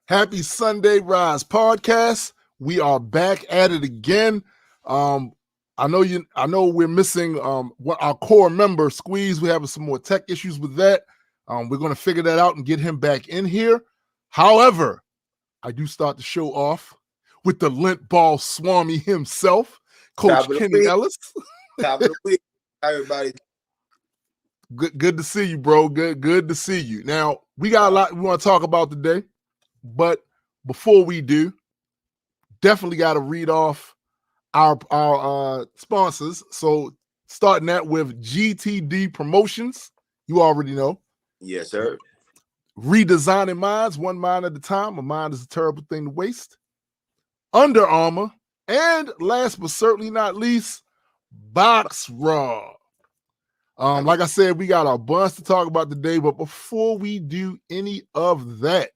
Happy Sunday, Rize Podcast. We are back at it again. I know we're missing what our core member Squeeze. We're having some more tech issues with that. We're going to figure that out and get him back in here. However, I do start the show off with the lint ball swami himself, Coach Kenny Ellis. Top of the week, everybody. Good to see you, bro. Good to see you. Now, we got a lot we want to talk about today, but before we do, definitely got to read off our sponsors. So starting that with GTD Promotions, you already know. Yes, sir. Redesigning minds, one mind at a time. A mind is a terrible thing to waste. Under Armour, and last but certainly not least, Box Raw. Like I said, we got a bunch to talk about today, but before we do any of that,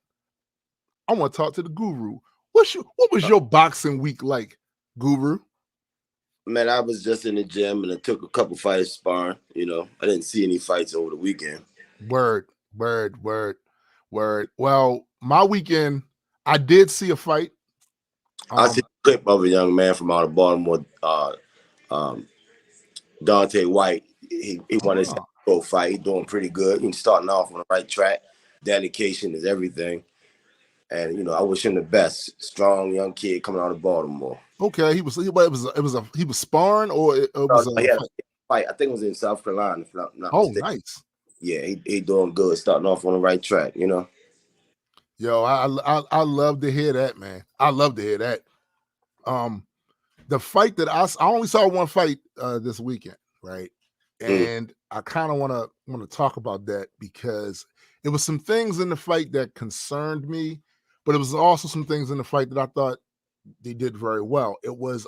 I want to talk to the Guru. What was your boxing week like, Guru? Man, I was just in the gym and I took a couple fights sparring. I didn't see any fights over the weekend. Word. Well, my weekend, I did see a fight. I see a clip of a young man from out of Baltimore, Dante White. He won his pro fight. He's doing pretty good. He's starting off on the right track. Dedication is everything. And I wish him the best. Strong young kid coming out of Baltimore. Okay, he was sparring or it was a fight. I think it was in South Carolina. If not mistaken. Nice. Yeah, he doing good. Starting off on the right track. Yo, I love to hear that, man. I love to hear that. The fight that I only saw one fight this weekend, right? And I kind of want to talk about that because it was some things in the fight that concerned me, but it was also some things in the fight that I thought they did very well. It was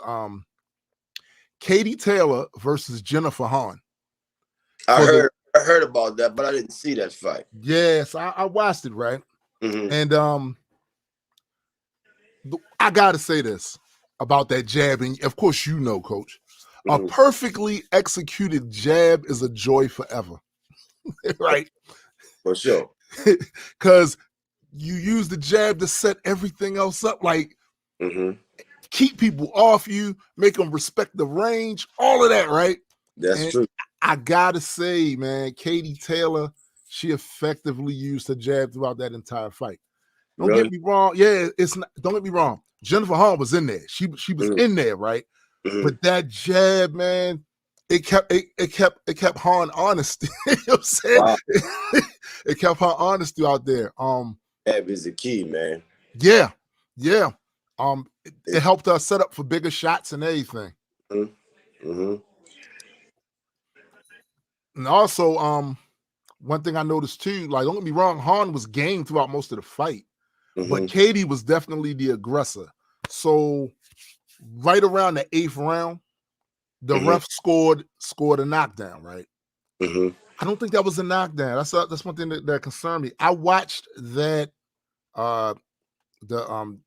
Katie Taylor versus Jennifer Hahn. I heard about that, but I didn't see that fight. Yes, I watched it, right? And I gotta say this about that jab, and of course Coach. A perfectly executed jab is a joy forever. Right? For sure. Because you use the jab to set everything else up, like keep people off you, make them respect the range, all of that, right? That's true. I gotta say, man, Katie Taylor, she effectively used her jab throughout that entire fight. Don't get me wrong. Yeah, don't get me wrong. Jennifer Hahn was in there. She was in there, right? But that jab, man, it kept Hahn honest. You know what I'm saying? Wow. It kept Hahn honest out there. Jab is the key, man. Yeah. It helped us set up for bigger shots and everything. And also, one thing I noticed too, like, don't get me wrong, Hahn was game throughout most of the fight, but Katie was definitely the aggressor. So right around the 8th round, the ref scored a knockdown, right? I don't think that was a knockdown. That's one thing that concerned me. I watched that the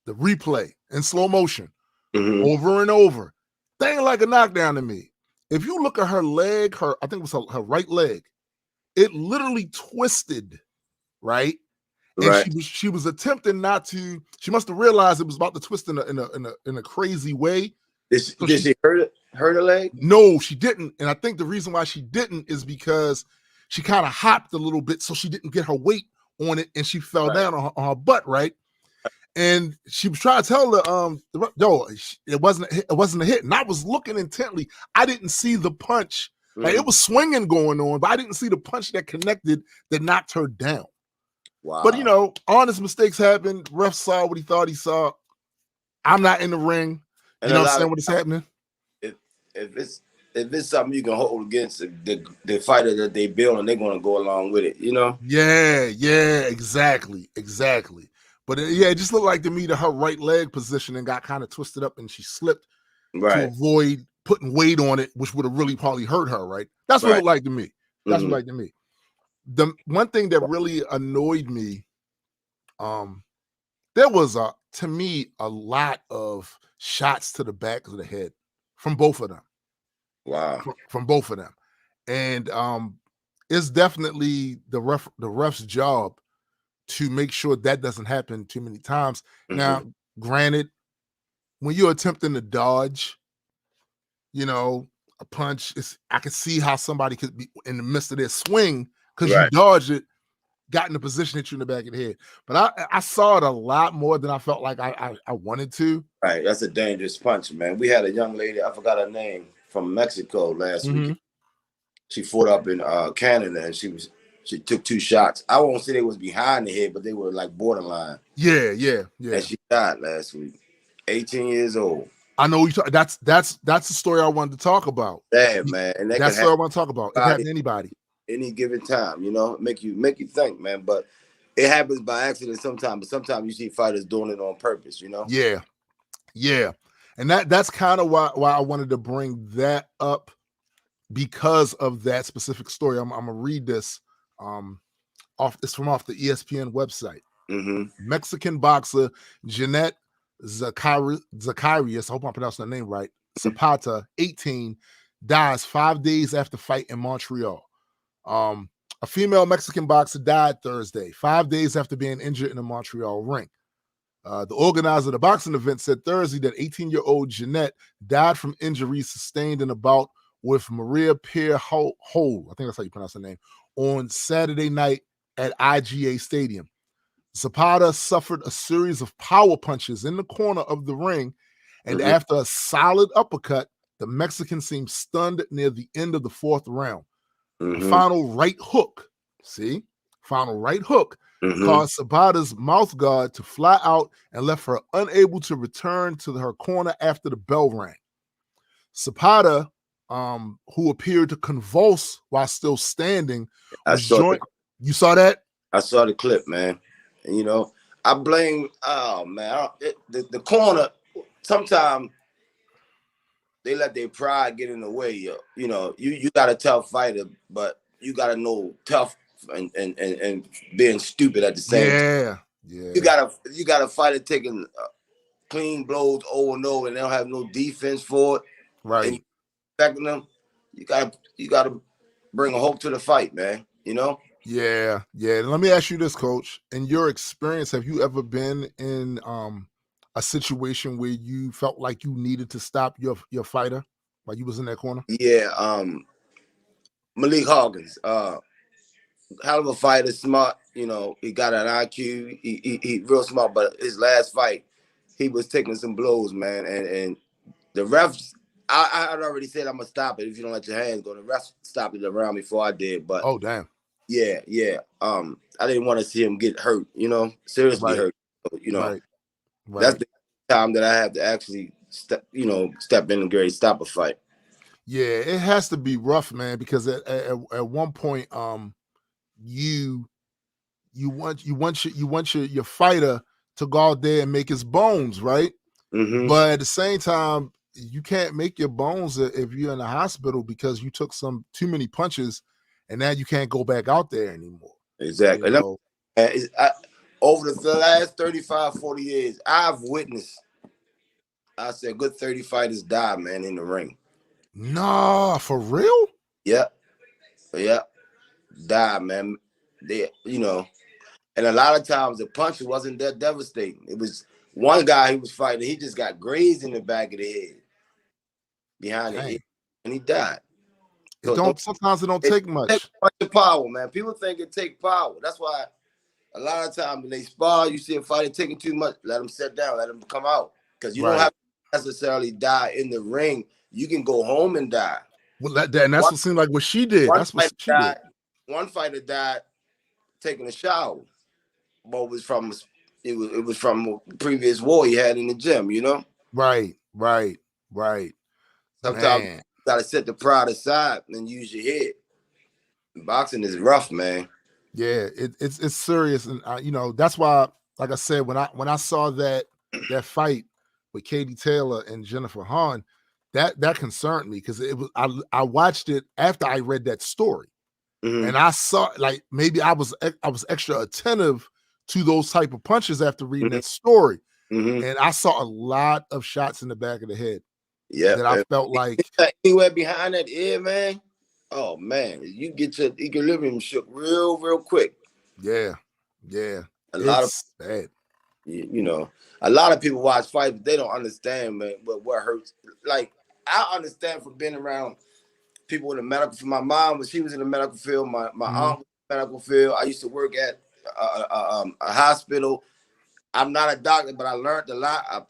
replay in slow motion over and over. That ain't like a knockdown to me. If you look at her leg, I think it was her right leg, it literally twisted, right? And she was attempting not to. She must have realized it was about to twist in a crazy way. Did she hurt her leg? No, she didn't. And I think the reason why she didn't is because she kind of hopped a little bit, so she didn't get her weight on it, and she fell down on her butt, right? And she was trying to tell it wasn't a hit. And I was looking intently. I didn't see the punch. Like, it was swinging going on, but I didn't see the punch that connected that knocked her down. Wow. But honest mistakes happen. Ref saw what he thought he saw. I'm not in the ring. You know what I'm saying? What is happening? If it's something you can hold against the fighter that they build, and they're going to go along with it, Yeah, exactly. But it just looked like to me that her right leg position and got kind of twisted up, and she slipped to avoid putting weight on it, which would have really probably hurt her, right? That's what it looked like to me. That's what it looked like to me. The one thing that really annoyed me, there was to me a lot of shots to the back of the head from both of them. Wow. From both of them. And it's definitely the ref's job to make sure that doesn't happen too many times. Mm-hmm. Now, granted, when you're attempting to dodge, a punch, I can see how somebody could be in the midst of their swing because you dodged it, got in a position hit you in the back of the head. But I saw it a lot more than I felt like I wanted to. Right, that's a dangerous punch, man. We had a young lady, I forgot her name, from Mexico last week. She fought up in Canada, and she took 2 shots. I won't say they was behind the head, but they were like borderline. Yeah. And she died last week, 18 years old. I know that's the story I wanted to talk about. Yeah, man, and that's the story I want to talk about. It happened to anybody, any given time. Make you think, man. But it happens by accident sometimes. But sometimes you see fighters doing it on purpose. Yeah, and that's kind of why I wanted to bring that up, because of that specific story. I'm gonna read this. It's from off the ESPN website. Mexican boxer Jeanette Zacharias, I hope I'm pronouncing the name right, Zapata, 18, dies 5 days after fight in Montreal. A female Mexican boxer died Thursday, 5 days after being injured in a Montreal ring. The organizer of the boxing event said Thursday that 18-year-old Jeanette died from injuries sustained in a bout with Maria Pierre Hole, I think that's how you pronounce the name, on Saturday night at IGA Stadium. Zapata suffered a series of power punches in the corner of the ring, and after a solid uppercut, the Mexican seemed stunned near the end of the 4th round. The final right hook caused Zapata's mouth guard to fly out and left her unable to return to her corner after the bell rang. Zapata, who appeared to convulse while still standing, you saw that? I saw the clip, man. And, I blame, the corner, sometimes they let their pride get in the way. You got a tough fighter, but you got to know tough and being stupid at the same time. Yeah. You got a fighter taking clean blows 0-0 and they don't have no defense for it. Right. And you expecting them, you got to bring a hope to the fight, man. Yeah. Let me ask you this, Coach. In your experience, have you ever been in a situation where you felt like you needed to stop your fighter while you was in that corner? Yeah. Malik Hawkins, hell of a fighter, smart. He got an IQ. He real smart. But his last fight, he was taking some blows, man. And the refs, I had already said I'm gonna stop it if you don't let your hands go. The refs stopped it around before I did. But oh damn. Yeah. I didn't want to see him get hurt, seriously hurt. Right. That's the time that I have to actually step in and get stop a fight. Yeah, it has to be rough, man, because at one point, you want your fighter to go out there and make his bones, right? But at the same time, you can't make your bones if you're in the hospital because you took too many punches. And now you can't go back out there anymore. Exactly. Over the last 35, 40 years, I've witnessed, I said, good 30 fighters die, man, in the ring. Nah, for real? Yeah. Die, man. And a lot of times the punch wasn't that devastating. It was one guy he was fighting, he just got grazed in the back of the head, behind the head, and he died. Sometimes it don't take much. It takes much power, man. People think it takes power. That's why a lot of times when they spar, you see a fighter taking too much. Let them sit down. Let them come out. Because you don't have to necessarily die in the ring. You can go home and die. Well, that's what seemed like what she did. That's what she did. One fighter died taking a shower, but it was from a previous war he had in the gym. Right. Sometimes you gotta set the pride aside and use your head. Boxing is rough, man. Yeah, it's serious, and that's why, like I said, when I saw that fight with Katie Taylor and Jennifer Hahn, that concerned me because it was I watched it after I read that story, and I saw maybe I was extra attentive to those type of punches after reading that story, and I saw a lot of shots in the back of the head. Yeah, that I felt like anywhere behind that ear, man. Oh man, you get your equilibrium shook real quick. Yeah. It's bad. You know, a lot of people watch fights, but they don't understand, man, what hurts. Like, I understand from being around people in the medical field. My mom, she was in the medical field. My aunt was in the medical field. I used to work at a hospital. I'm not a doctor, but I learned a lot. I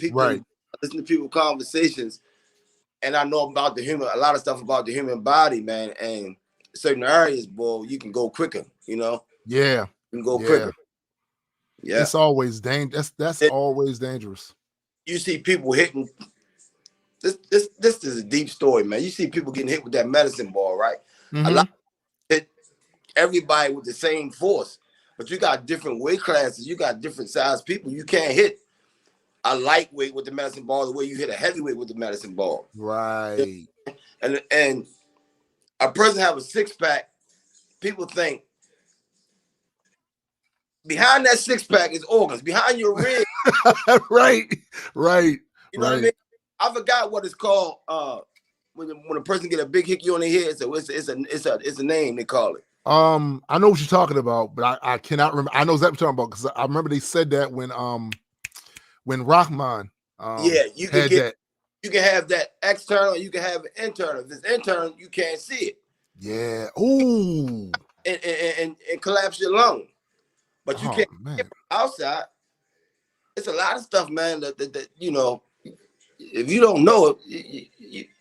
listen to people's conversations, and I know about a lot of stuff about the human body, man. And certain areas, boy, you can go quicker, you know? Yeah. You can go quicker. Yeah. It's always dangerous. That's always dangerous. You see people hitting. This is a deep story, man. You see people getting hit with that medicine ball, right? A lot hit everybody with the same force, but you got different weight classes. You got different size people. You can't hit a lightweight with the medicine ball the way you hit a heavyweight with the medicine ball. Right. And a person have a six-pack, people think behind that six-pack is organs. Behind your rib. Right. You know what I mean? I forgot what it's called. When a person get a big hickey on their head, so it's a name they call it. I know what you're talking about, but I cannot remember. I know exactly what you're talking about because I remember they said that when Rahman you can get that. You can have that external, you can have it internal. If it's internal, you can't see it. Yeah. Ooh. And collapse your lung. But you can't get outside. It's a lot of stuff, man, that you know, if you don't know it,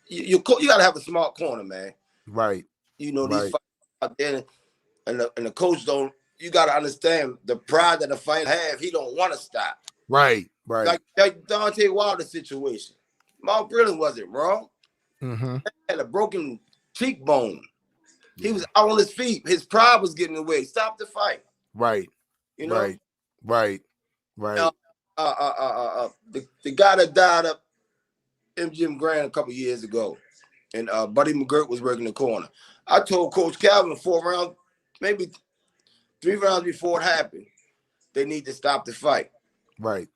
you gotta have a smart corner, man. Right. You know, these fights out there, and the coach don't. You gotta understand the pride that the fighter have. He don't want to stop. Right. Like Dante Wilder situation. Mark Brilliant wasn't wrong. He had a broken cheekbone. He was out on his feet. His pride was getting away. Stop the fight. Right. You know. Right. The guy that died up MGM Grand a couple years ago, and Buddy McGirt was working the corner. I told Coach Calvin 4 rounds, maybe 3 rounds before it happened, they need to stop the fight. Right.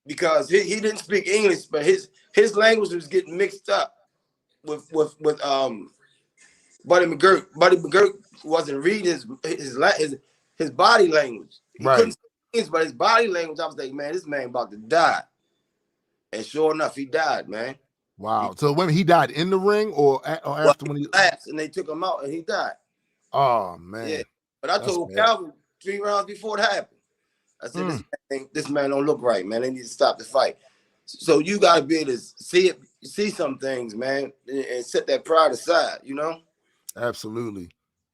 Because he didn't speak English, but his language was getting mixed up with Buddy McGirt. Buddy McGirt wasn't reading his body language. He couldn't speak English, but his body language, I was like, man, this man about to die. And sure enough, he died, man. Wow. So when he died in the ring or after when he collapsed and they took him out and he died. Oh man. Yeah. But I told Calvin 3 rounds before it happened. I said, this man don't look right, man. They need to stop the fight. So you gotta be able to see some things, man, and set that pride aside, you know? Absolutely.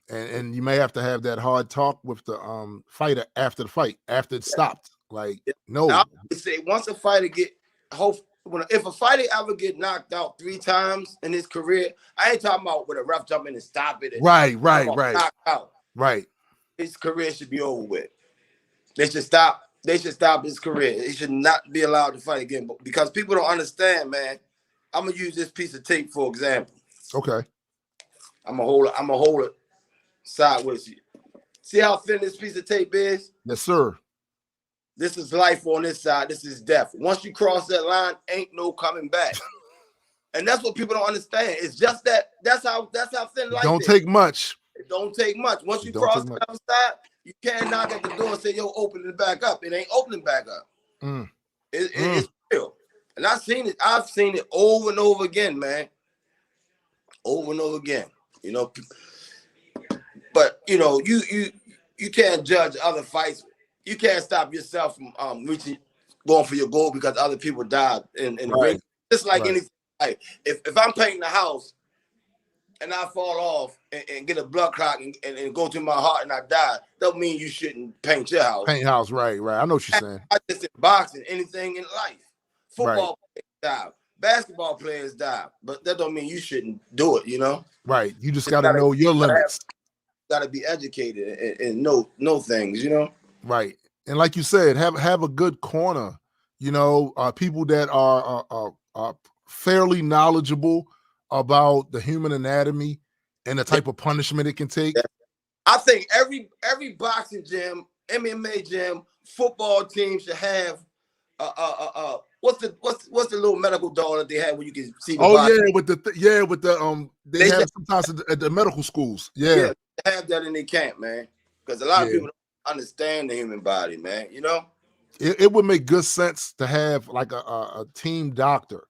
And you may have to have that hard talk with the fighter after the fight, after it stopped. Like, no. I would say once a fighter if a fighter ever get knocked out 3 times in his career, I ain't talking about with a ref jump in and stop it. Right. Knocked out. Right. His career should be over with. They should stop his career. He should not be allowed to fight again. But because people don't understand, man, I'm gonna use this piece of tape for example. Okay. I'm gonna hold it sideways. See how thin this piece of tape is? Yes, sir. This is life on this side. This is death. Once you cross that line, ain't no coming back. And that's what people don't understand. It's just that. That's how thin life is. Don't take much. It don't take much. Once you cross the other side, you can't knock at the door and say, yo, open it back up. It ain't opening back up. It's real. And I've seen it over and over again, man. Over and over again. You know. But you know, you can't judge other fights. You can't stop yourself from going for your goal because other people died in the ring. Just like anything. Like if I'm painting the house and I fall off and get a blood clot and go to my heart and I die, don't mean you shouldn't paint your house. Paint house, right. I know what you're saying. I just in boxing, anything in life. Football players die. Basketball players die. But that don't mean you shouldn't do it, you know? Right. You just gotta know your limits. Gotta be educated and know things, you know? Right. And like you said, have a good corner, you know, people that are fairly knowledgeable about the human anatomy and the type of punishment it can take. I think every boxing gym, MMA gym, football team should have what's the little medical doll that they have where you can see the boxing? They have sometimes at the medical schools. Yeah. They have that in their camp, man. Because a lot of people don't understand the human body, man. You know, It would make good sense to have like a team doctor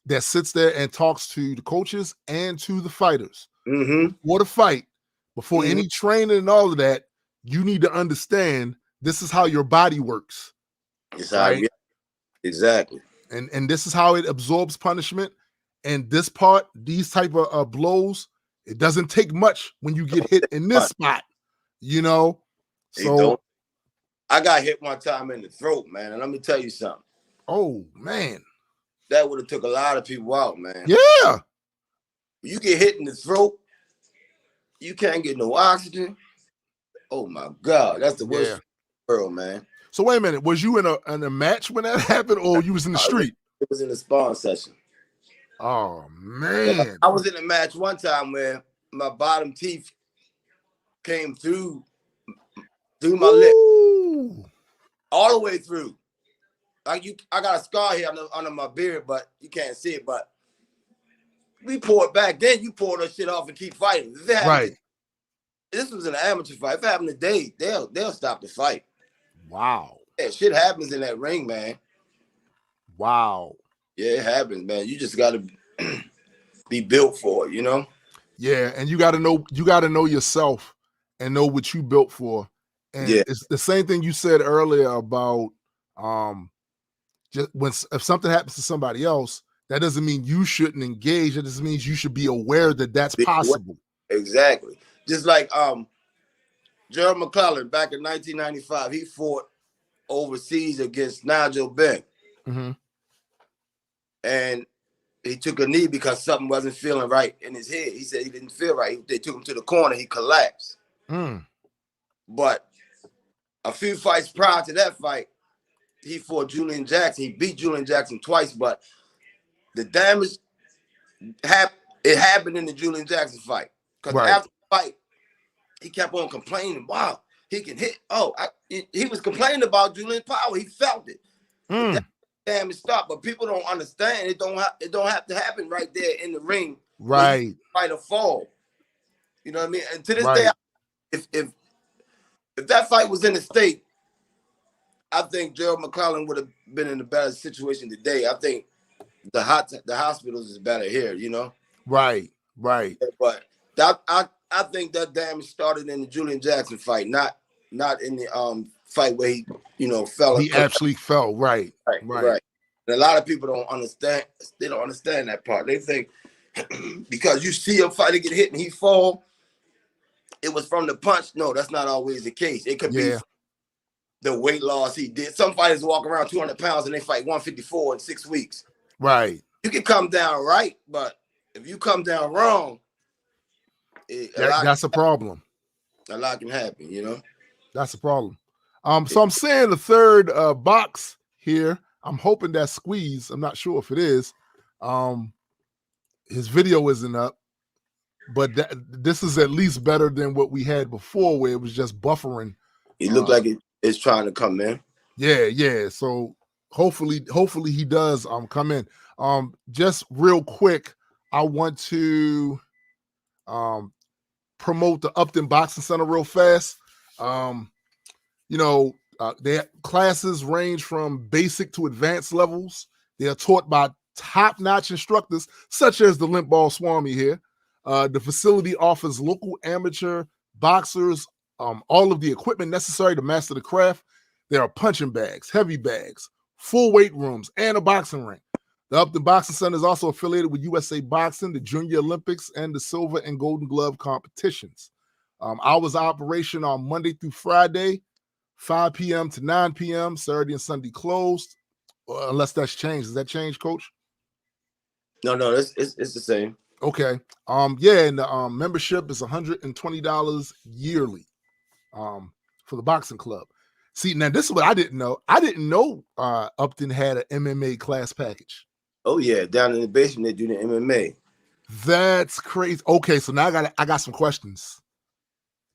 that sits there and talks to the coaches and to the fighters before the fight, before any training and all of that. You need to understand this is how your body works. It's right? Exactly. And this is how it absorbs punishment. And this part, these type of blows, it doesn't take much when you get hit in this spot, you know. So I got hit one time in the throat, man, and let me tell you something. Oh man, that would have took a lot of people out, man. Yeah. You get hit in the throat, you can't get no oxygen. Oh my God, that's the worst in the world, man. So wait a minute, was you in a match when that happened, or you was in the street? It was in the sparring session. Oh man, I was in a match one time where my bottom teeth came through my lip, all the way through. I got a scar here under my beard, but you can't see it. But we poured back then. You pour that shit off and keep fighting. Right. This was an amateur fight. If it happened today, they'll stop the fight. Wow. Yeah, shit happens in that ring, man. Wow. Yeah, it happens, man. You just gotta be built for it, you know? Yeah, and you gotta know yourself and know what you built for. And it's the same thing you said earlier about just if something happens to somebody else, that doesn't mean you shouldn't engage. It just means you should be aware that that's possible. Exactly. Just like Gerald McClellan back in 1995, he fought overseas against Nigel Benn. And he took a knee because something wasn't feeling right in his head. He said he didn't feel right. They took him to the corner. He collapsed. But a few fights prior to that fight, he fought Julian Jackson. He beat Julian Jackson twice, but the damage happened in the Julian Jackson fight. Because after the fight, he kept on complaining. Wow, he can hit. He was complaining about Julian's power. He felt it. That damage stopped, but people don't understand. It don't have to happen right there in the ring. Right. Fight or fall. You know what I mean? And to this day, if that fight was in the state, I think Gerald McClellan would have been in a better situation today. I think the hospitals is better here, you know? Right. But I think that damage started in the Julian Jackson fight, not in the fight where he, fell. He actually fell, right. And a lot of people don't understand. They don't understand that part. They think because you see a fighter get hit and he fall, it was from the punch. No, that's not always the case. It could be the weight loss he did. Some fighters walk around 200 pounds and they fight 154 in 6 weeks. Right. You can come down right, but if you come down wrong, that's a problem. A lot can happen, you know? That's a problem. So I'm saying the third box here. I'm hoping that's Squeeze. I'm not sure if it is. His video isn't up, but this is at least better than what we had before, where it was just buffering. It looked like it's trying to come in. Yeah. So hopefully he does come in. Just real quick, I want to promote the Upton Boxing Center real fast. Their classes range from basic to advanced levels. They are taught by top-notch instructors, such as the Limp Ball Swami here. The facility offers local amateur boxers all of the equipment necessary to master the craft. There are punching bags, heavy bags, full weight rooms, and a boxing ring. The Upton Boxing Center is also affiliated with USA Boxing, the Junior Olympics, and the Silver and Golden Glove competitions. Hours of operation on Monday through Friday, 5 p.m. to 9 p.m., Saturday and Sunday closed, unless that's changed. Does that change, Coach? No, it's the same. Okay. And the membership is $120 yearly for the boxing club. See, now this is what I didn't know. I didn't know Upton had an MMA class package. Oh yeah, down in the basement they do the MMA. That's crazy. Okay, so now I got some questions.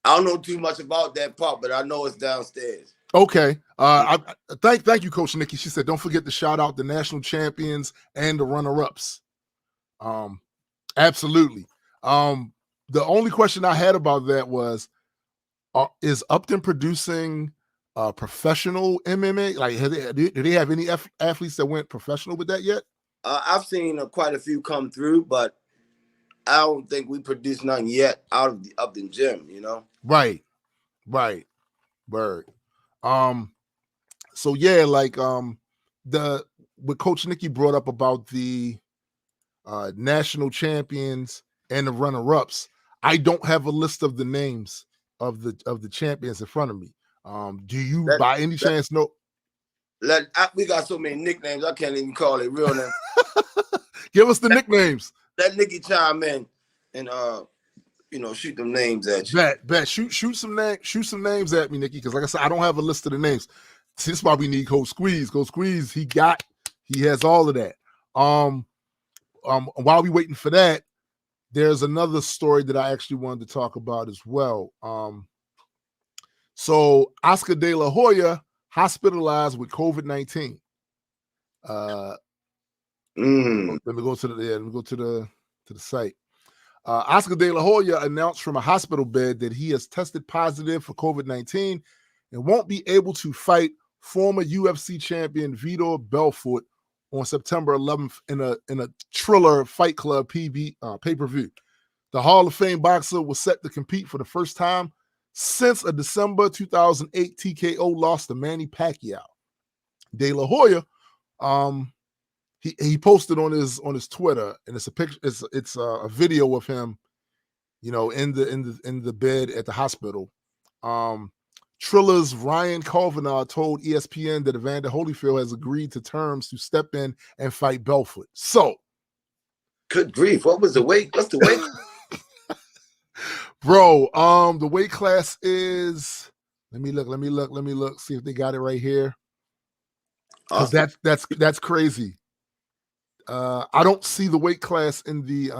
I don't know too much about that part, but I know it's downstairs. Okay. Thank you, Coach Nikki. She said, don't forget to shout out the national champions and the runner-ups. Absolutely. The only question I had about that was, is Upton producing professional MMA? Like, do they have any athletes that went professional with that yet? I've seen quite a few come through, but I don't think we produced none yet out of the Upton gym. Right. Word. So yeah, like what Coach Nicky brought up about the national champions and the runner-ups. I don't have a list of the names of the champions in front of me. Do you by any chance know? We got so many nicknames, I can't even call it real name. Give us the nicknames. Let Nicky chime in and shoot them names at you. Bet. Shoot some names at me, Nicky, because like I said, I don't have a list of the names. This is why we need Coach Squeeze. Coach Squeeze, he has all of that. While we waiting for that, there's another story that I actually wanted to talk about as well. So Oscar De La Hoya hospitalized with COVID-19. Let me go to the site. Oscar De La Hoya announced from a hospital bed that he has tested positive for COVID-19 and won't be able to fight former UFC champion Vitor Belfort on September 11th in a Triller Fight Club pay-per-view. The Hall of Fame boxer was set to compete for the first time since a December 2008 TKO loss to Manny Pacquiao. De La Hoya, he posted on his Twitter, and it's a picture. It's a video of him, in the bed at the hospital. Triller's Ryan Kavanagh told ESPN that Evander Holyfield has agreed to terms to step in and fight Belfort. So, good grief! What's the weight? Bro, the weight class is. Let me look. See if they got it right here. Awesome. That's crazy. I don't see the weight class in the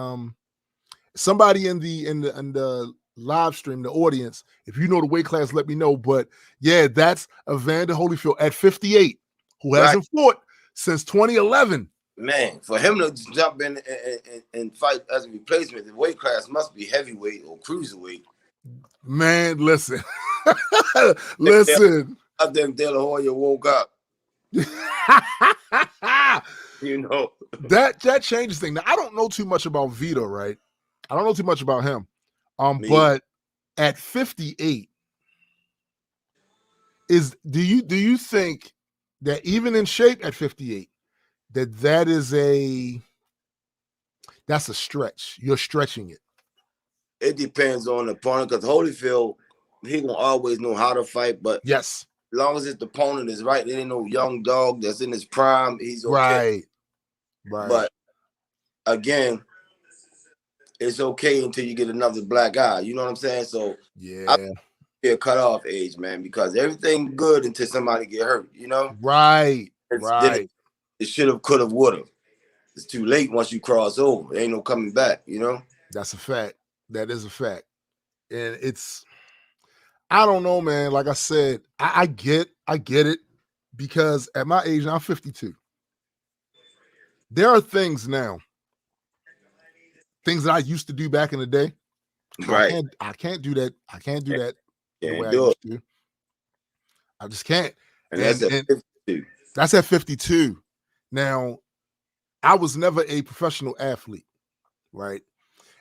somebody in the live stream, the audience. If you know the weight class, let me know. But yeah, that's Evander Holyfield at 58, who hasn't fought since 2011. Man, for him to jump in and fight as a replacement, the weight class must be heavyweight or cruiserweight. Man, listen. Listen. I think De La Hoya woke up. That changes things. Now, I don't know too much about Vitor, right? I don't know too much about him. But at 58, do you think that even in shape at 58, that's a stretch? You're stretching it. It depends on the opponent, because Holyfield, he gonna always know how to fight, but yes, as long as his opponent is right, there ain't no young dog that's in his prime, he's okay. Right. But again, it's okay until you get another black eye. You know what I'm saying? So yeah, be a cutoff age, man, because everything good until somebody get hurt. Right. It should have, could have, would have. It's too late once you cross over. There ain't no coming back. That's a fact. That is a fact, and I don't know, man. Like I said, I get it, because at my age, I'm 52. There are things now, things that I used to do back in the day. Right. I can't do that. I can't do that the way I used to. I just can't. And that's at 52. That's at 52. Now, I was never a professional athlete, right?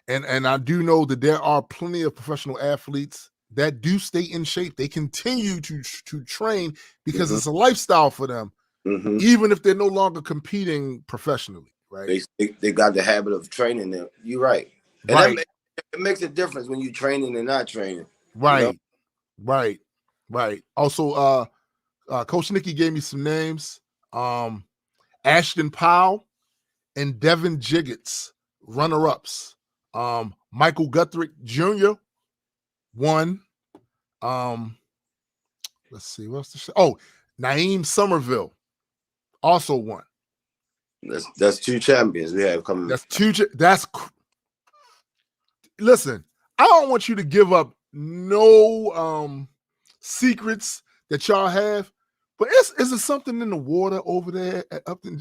And I do know that there are plenty of professional athletes that do stay in shape. They continue to train because it's a lifestyle for them, even if they're no longer competing professionally, right? They got the habit of training them. You're right. And it makes a difference when you're training and not training. Right. Right. Also, Coach Nicky gave me some names. Ashton Powell and Devin Jiggets, runner-ups. Michael Guthrie Jr. won. Let's see, what's the show? Oh, Naeem Somerville also won. That's two champions we have coming. Listen, I don't want you to give up no secrets that y'all have, but is there something in the water over there at Upton?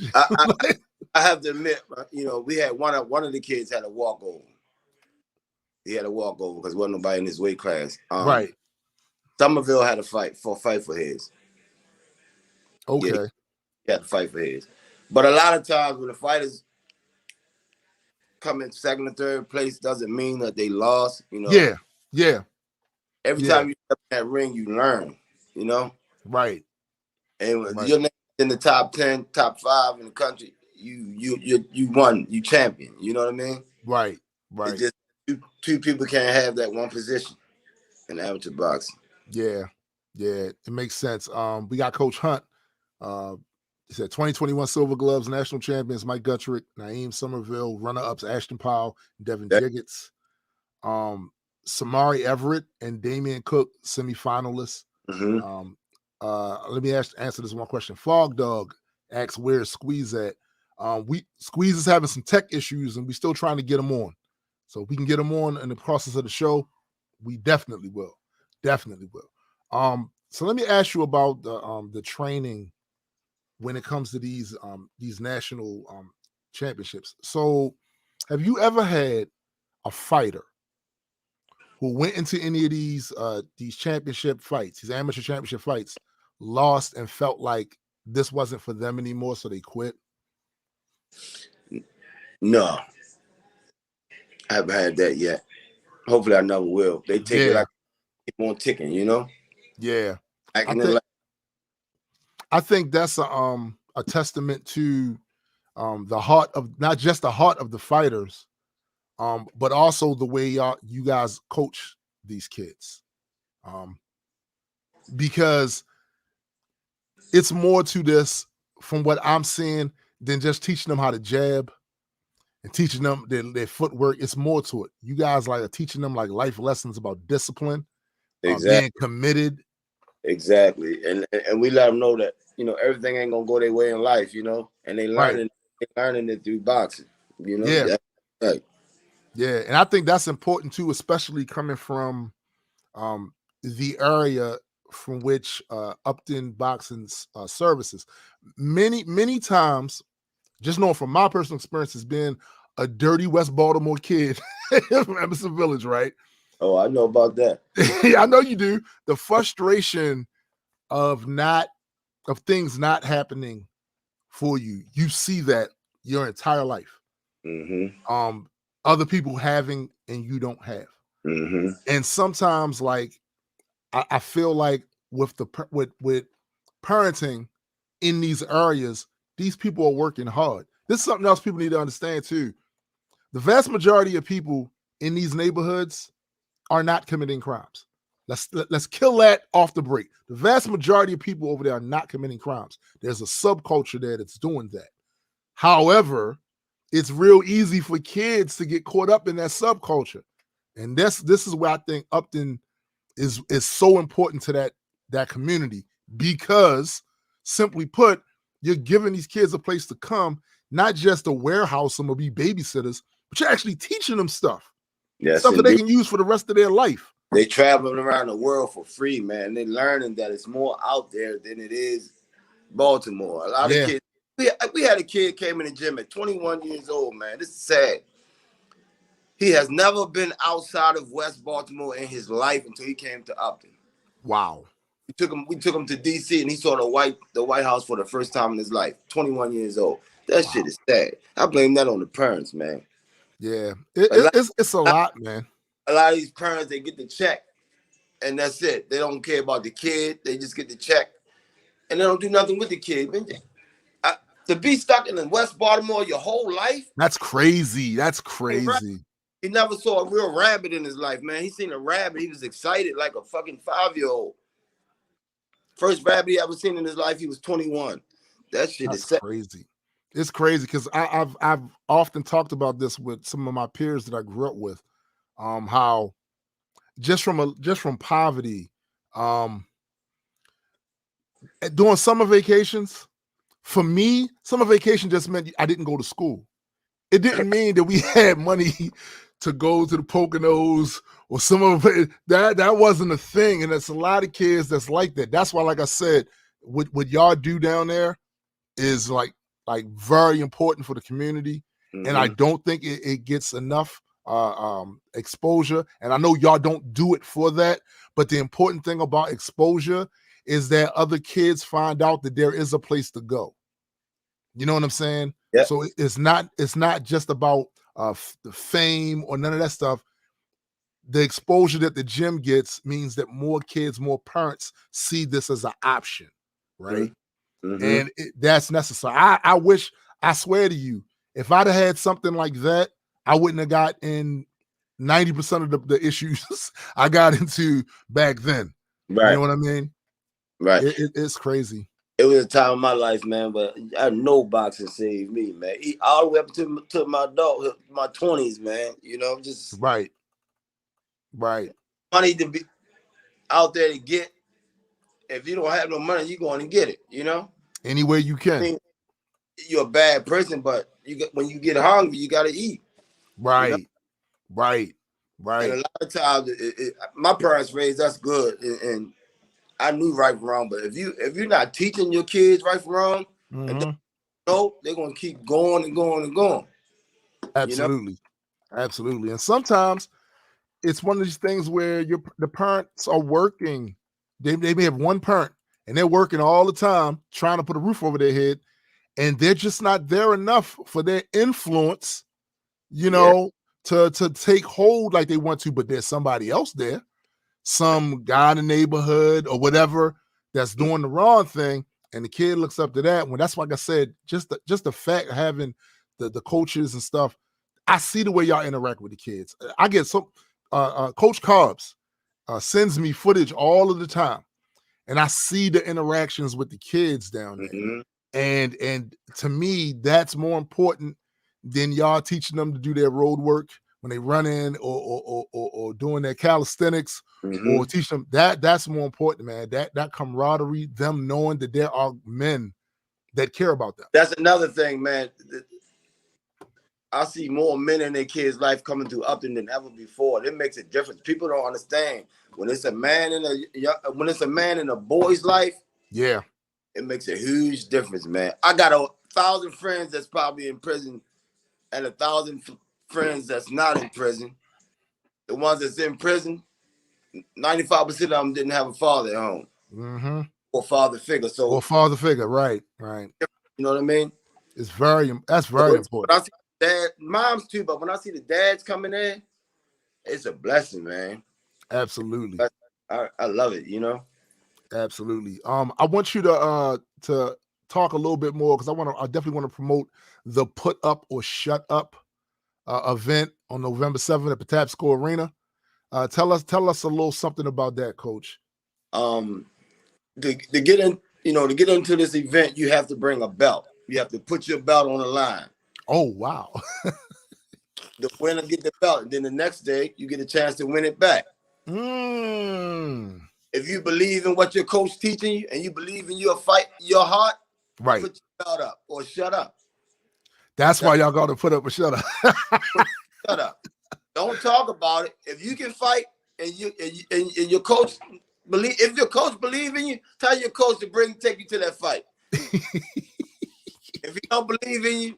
I have to admit, we had one of the kids had a walkover. He had a walkover because wasn't nobody in his weight class. Right. Somerville had to fight for his. Okay. Yeah, he had to fight for his. But a lot of times when the fighters come in second or third place, doesn't mean that they lost. You know. Yeah. Every time you step in that ring, you learn. You know. Right. And your name in the top 10, top 5 in the country, you won, you champion. You know what I mean? Right. It's just two people can't have that one position in amateur boxing. Yeah, it makes sense. We got Coach Hunt. He said 2021 Silver Gloves national champions Mike Guttrick, Naeem Somerville, runner-ups Ashton Powell, Devin Jiggets, Samari Everett, and Damian Cook, semifinalists. Mm-hmm. Let me answer this one question. Fog Dog asks, where's Squeeze at? Squeeze is having some tech issues, and we're still trying to get him on. So if we can get him on in the process of the show, we definitely will. So let me ask you about the training when it comes to these national championships. So have you ever had a fighter who went into any of these championship fights, these amateur championship fights, lost and felt like this wasn't for them anymore, so they quit? No, I haven't had that yet. Hopefully I never will. They take it like keep on ticking, you know? Yeah. I think that's a testament to the heart of, not just the heart of the fighters, but also the way you guys coach these kids. Because it's more to this, from what I'm seeing, than just teaching them how to jab and teaching them their footwork. It's more to it. You guys are teaching them life lessons about discipline, being committed. Exactly. And we let them know that, everything ain't gonna go their way in life, and they learning it through boxing, Yeah. Right. Yeah. And I think that's important too, especially coming from the area from which Upton Boxing services. Many times, just knowing from my personal experience as being a dirty West Baltimore kid from Emerson Village, right? Oh, I know about that. Yeah, I know you do. The frustration of things not happening for you. You see that your entire life. Mm-hmm. Other people having and you don't have. Mm-hmm. And sometimes, I feel like with parenting in these areas, these people are working hard. This is something else people need to understand too. The vast majority of people in these neighborhoods are not committing crimes. Let's kill that off the break. The vast majority of people over there are not committing crimes. There's a subculture there that's doing that. However, it's real easy for kids to get caught up in that subculture. And this is where I think Upton is so important to that community, because simply put, you're giving these kids a place to come, not just to warehouse them or be babysitters, but you're actually teaching them stuff. Yes, stuff that they can use for the rest of their life. They traveling around the world for free, man. They're learning that it's more out there than it is Baltimore. A lot of kids. We had a kid came in the gym at 21 years old, man. This is sad. He has never been outside of West Baltimore in his life until he came to Upton. Wow. We took him to DC, and he saw the White House for the first time in his life. 21 years old. That shit is sad. I blame that on the parents, man. Yeah, it's a lot, man. A lot of these parents, they get the check, and that's it. They don't care about the kid. They just get the check, and they don't do nothing with the kid. To be stuck in West Baltimore your whole life? That's crazy. That's crazy. He never saw a real rabbit in his life, man. He seen a rabbit. He was excited like a fucking 5-year-old. First rabbit he ever seen in his life, he was 21. That shit is crazy. It's crazy because I've often talked about this with some of my peers that I grew up with. How just from poverty, doing summer vacations. For me, summer vacation just meant I didn't go to school. It didn't mean that we had money to go to the Poconos or some of it. That wasn't a thing. And it's a lot of kids that's like that. That's why, like I said, what y'all do down there is like very important for the community. Mm-hmm. And I don't think it gets enough exposure. And I know y'all don't do it for that, but the important thing about exposure is that other kids find out that there is a place to go. You know what I'm saying? Yeah. So it's not just about the fame or none of that stuff. The exposure that the gym gets means that more kids, more parents see this as an option, right? Mm-hmm. And that's necessary. I swear to you, if I'd have had something like that, I wouldn't have got in 90% of the issues I got into back then. Right. You know what I mean? Right. It's crazy. It was a time in my life, man, but I know boxing saved me, man. All the way up to my adulthood, my 20s, man. You know, just right. Money to be out there to get. If you don't have no money, you're going to get it. You know, any way you can. I mean, you're a bad person, but when you get hungry, you got to eat. Right. You know? Right. And a lot of times, my parents raised us good, and I knew right from wrong. But if you're not teaching your kids right from wrong, and they're gonna keep going and going and going. Absolutely, absolutely. And sometimes it's one of these things where the parents are working. They may have one parent and they're working all the time trying to put a roof over their head, and they're just not there enough for their influence, to take hold like they want to. But there's somebody else there, some guy in the neighborhood or whatever, that's doing the wrong thing, and the kid looks up to that. When that's like I said, just the fact of having the coaches and stuff. I see the way y'all interact with the kids. I get some Coach Cobbs sends me footage all of the time, and I see the interactions with the kids down there. And to me, that's more important than y'all teaching them to do their road work when they run in or doing their calisthenics, or teach them that's more important, man. That camaraderie, them knowing that there are men that care about them. That's another thing, man. I see more men in their kids' life coming through Upton than ever before. It makes a difference. People don't understand when it's a man in a boy's life. Yeah, it makes a huge difference, man. I got 1,000 friends that's probably in prison, and 1,000 friends that's not in prison. The ones that's in prison, 95% of them didn't have a father at home, or father figure. Right. You know what I mean? That's very important. I see dad, moms too, but when I see the dads coming in, it's a blessing, man. Absolutely. I love it, Absolutely. I want you to talk a little bit more, because I definitely want to promote the Put Up or Shut Up event on November 7th at Patapsco Arena. Tell us a little something about that, Coach. To get into this event, you have to bring a belt. You have to put your belt on the line. Oh, wow. The winner get the belt, and then the next day you get a chance to win it back. If you believe in what your coach teaching you, and you believe in your heart, right, put your belt up or shut up. That's why y'all got to put up or shut up. Shut up. Don't talk about it. If you can fight, and your coach believe, if your coach believe in you, tell your coach to take you to that fight. If he don't believe in you,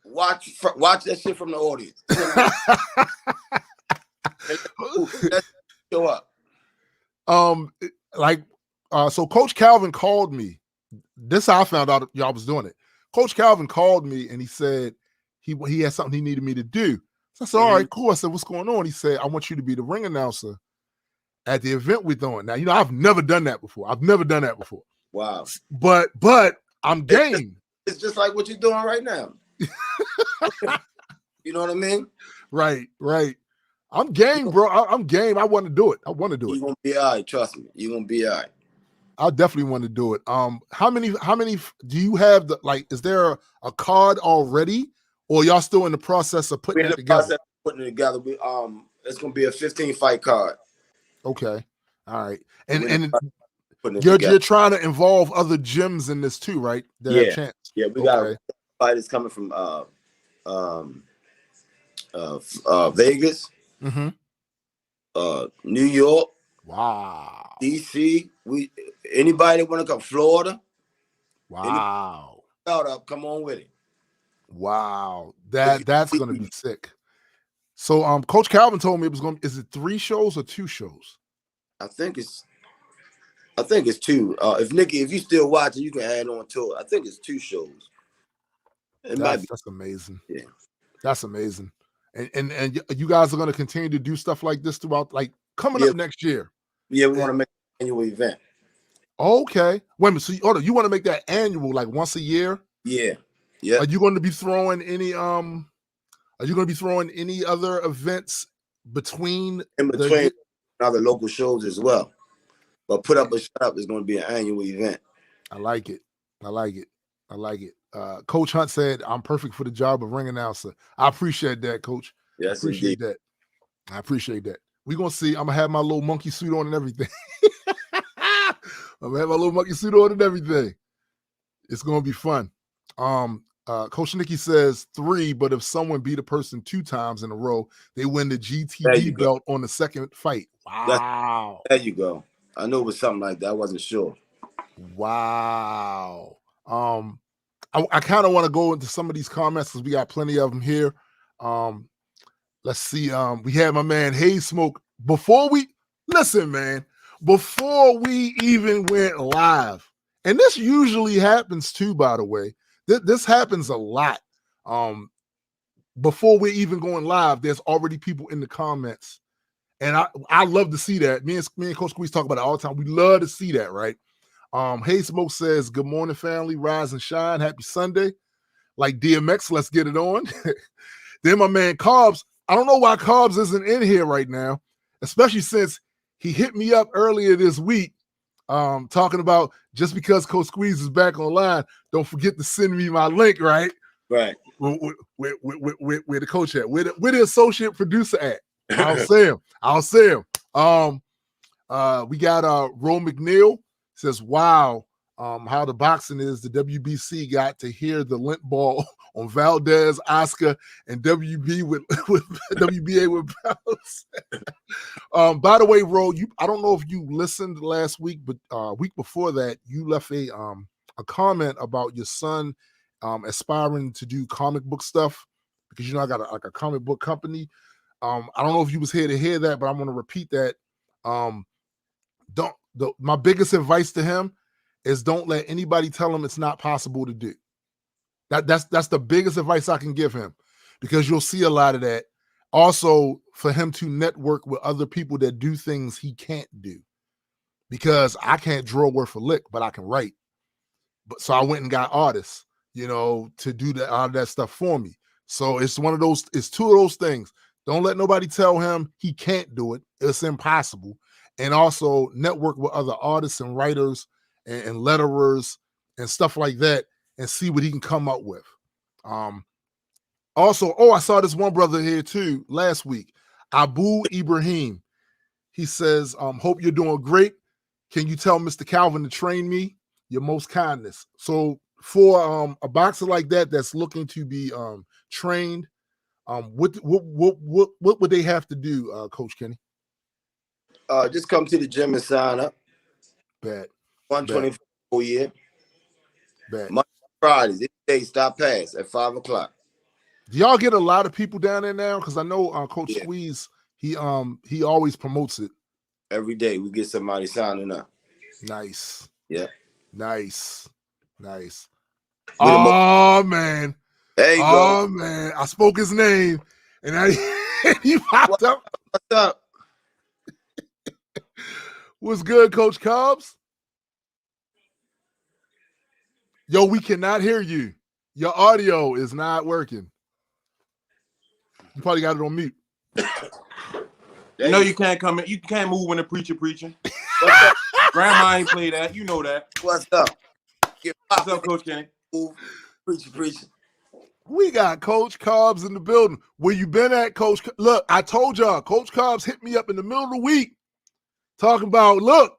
watch that shit from the audience. Show up. So Coach Calvin called me. This is how I found out y'all was doing it. Coach Calvin called me and he said he had something he needed me to do. So I said, all right, cool. I said, what's going on? He said, I want you to be the ring announcer at the event we're doing. Now, I've never done that before. Wow. But I'm game. It's just like what you're doing right now. You know what I mean? Right. I'm game, bro. I'm game. I want to do it. You're going to be all right. Trust me. You're going to be all right. I definitely want to do it. How many do you have? Is there a card already, or y'all still in the process of putting it together? It's going to be a 15-fight card. Okay. All right. And you're trying to involve other gyms in this too, right? Have chance. Yeah, we got a fighters coming from Vegas, New York, wow, DC. Anybody that want to come, Florida, wow, out up, come on with it. Wow, that's gonna be sick. So Coach Calvin told me it was is it 3 shows or 2 shows? I think it's 2. If Nikki, if you still watching, you can add on to it. I think it's 2 shows. That's amazing. Yeah. That's amazing. And you guys are going to continue to do stuff like this throughout, like coming up next year. Yeah, we want to make an annual event. Okay. Wait a minute. So you want to make that annual, like once a year? Yeah. Yeah. Are you going to be throwing any other events between other local shows as well? But Put Up or Shut Up is going to be an annual event. I like it. Coach Hunt said, I'm perfect for the job of ring announcer. I appreciate that, Coach. Yes, appreciate indeed. that. I appreciate that. We're going to see. I'm going to have my little monkey suit on and everything. I'm going to have my little monkey suit on and everything. It's going to be fun. Coach Nikki says 3, but if someone beat a person 2 times in a row, they win the GTD belt on the second fight. Wow. There you go. I knew it was something like that. I wasn't sure. Wow. I kind of want to go into some of these comments because we got plenty of them here. Let's see. We had my man Hayes Smoke. Before we even went live, and this usually happens too, by the way. This happens a lot. Before we're even going live, there's already people in the comments. And I love to see that. Me and Coach Squeeze talk about it all the time. We love to see that, right? Hey Smoke says, good morning, family. Rise and shine. Happy Sunday. Like DMX, let's get it on. Then my man Cobbs. I don't know why Cobbs isn't in here right now, especially since he hit me up earlier this week talking about just because Coach Squeeze is back online, don't forget to send me my link, right? Right. Where the coach at? Where the associate producer at? I'll say him. We got Ro McNeil says, wow, how the boxing is. The WBC got to hear the lint ball on Valdez, Oscar, and WBA with Bounce. By the way, Ro, I don't know if you listened last week, but week before that, you left a comment about your son aspiring to do comic book stuff because I got a comic book company. I don't know if you was here to hear that, but I'm going to repeat that. My biggest advice to him is don't let anybody tell him it's not possible to do. That's the biggest advice I can give him, because you'll see a lot of that. Also, for him to network with other people that do things he can't do, because I can't draw worth a lick, but I can write. So I went and got artists, to do all that stuff for me. So it's 2 of those things. Don't let nobody tell him he can't do it. It's impossible. And also network with other artists and writers and letterers and stuff like that and see what he can come up with. Also, I saw this one brother here too last week, Abu Ibrahim. He says, hope you're doing great. Can you tell Mr. Calvin to train me? Your most kindness. So for a boxer like that's looking to be trained, what would they have to do, Coach Kenny? Just come to the gym and sign up. Bad. 124 a year. Bad. Monday, Fridays, they stop pass at 5:00. Do y'all get a lot of people down there now? Because I know Coach Squeeze, he always promotes it. Every day we get somebody signing up. Nice. Yeah. Nice. Oh man. There you go. Oh man. I spoke his name and he popped up. What's up? What's good, Coach Cobbs? Yo, we cannot hear you. Your audio is not working. You probably got it on mute. You can't come in. You can't move when the preacher preaching. Grandma ain't play that. You know that. What's up? What's up, Coach Kenny? Preacher. We got Coach Cobbs in the building. Where you been at, Coach? Look, I told y'all, Coach Cobbs hit me up in the middle of the week talking about, look,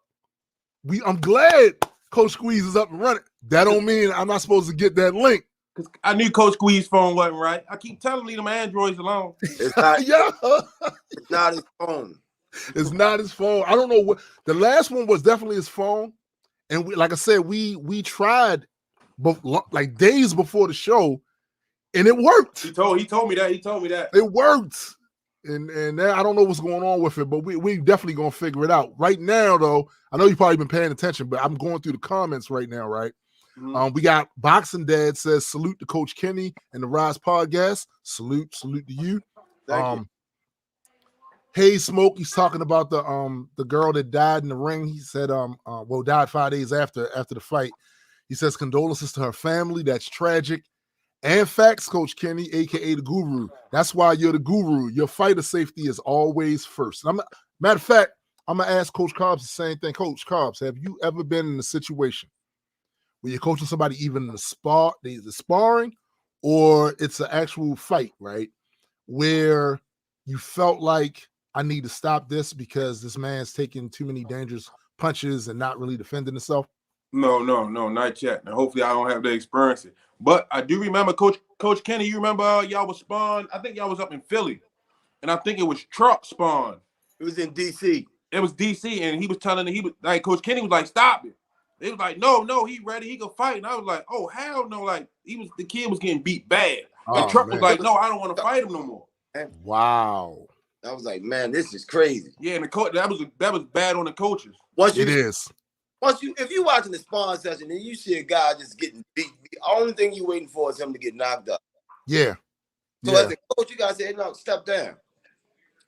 I'm glad Coach Squeeze is up and running. That don't mean I'm not supposed to get that link. Because I knew Coach Squeeze's phone wasn't right. I keep telling leave them Androids alone. It's not, it's not his phone. It's not his phone. I don't know what the last one was. Definitely his phone. And like I said, we tried like days before the show, and it worked. He told me that. It worked. And I don't know what's going on with it, but we definitely gonna figure it out. Right now, though, I know you've probably been paying attention, but I'm going through the comments right now, right? Mhm. We got Boxing Dad says salute to Coach Kenny and the Rize Podcast. Salute to you. Thank you. Hey Smoke, he's talking about the girl that died in the ring. He said died 5 days after the fight. He says condolences to her family. That's tragic. And facts, Coach Kenny, aka the Guru. That's why you're the Guru. Your fighter safety is always first. Matter of fact, I'm gonna ask Coach Cobbs the same thing. Coach Cobbs, have you ever been in a situation where you're coaching somebody even in the sparring, or it's an actual fight, right? Where you felt like I need to stop this because this man's taking too many dangerous punches and not really defending himself? No, not yet. Now, hopefully, I don't have to experience it. But I do remember, Coach Kenny. You remember y'all was spawned? I think y'all was up in Philly, and I think it was Truck spawned. It was in DC. It was DC, and he was telling he was like Coach Kenny was like, "Stop it." They was like, "No, he ready. He can fight." And I was like, "Oh hell no!" Like the kid was getting beat bad. And Truck was like, "No, I don't want to fight him no more." Wow. I was like, man, this is crazy. Yeah, and the coach that was bad on the coaches. If you're watching the spawn session and you see a guy just getting beat, the only thing you're waiting for is him to get knocked up. Yeah. So as a coach, you gotta say, no, step down.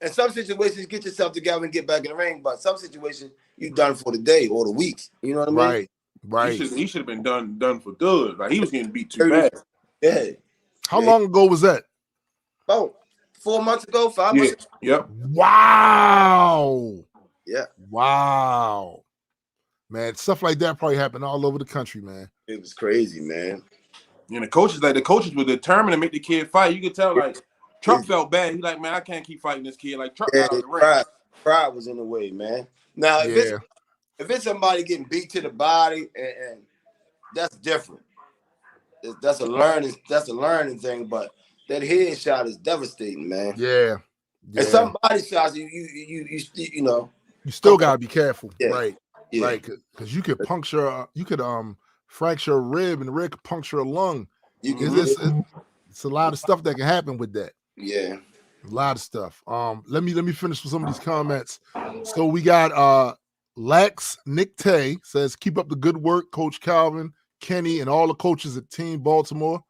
In some situations, get yourself together and get back in the ring. But some situations, you done for the day or the week. You know what I mean? Right. He should have been done for good. Like he was getting beat too bad. Yeah. How long ago was that? About 4 months ago, 5 months ago. Yep. Wow. Yeah. Wow. Man, stuff like that probably happened all over the country, man. It was crazy, man. And the coaches were determined to make the kid fight. You could tell, like, Truck felt bad. He like, man, I can't keep fighting this kid. Like, Truck got out the ring. Pride was in the way, man. Now, if it's somebody getting beat to the body, and that's different. That's a learning thing. But that headshot is devastating, man. Yeah. And some body shots, you know, you still gotta be careful, right? Yeah. Right, because you could fracture a rib, and the rib could puncture a lung. It's a lot of stuff that can happen with that. Yeah, a lot of stuff. Let me finish with some of these comments. So we got Lex Nick Tay says, keep up the good work, Coach Calvin, Kenny, and all the coaches at Team Baltimore.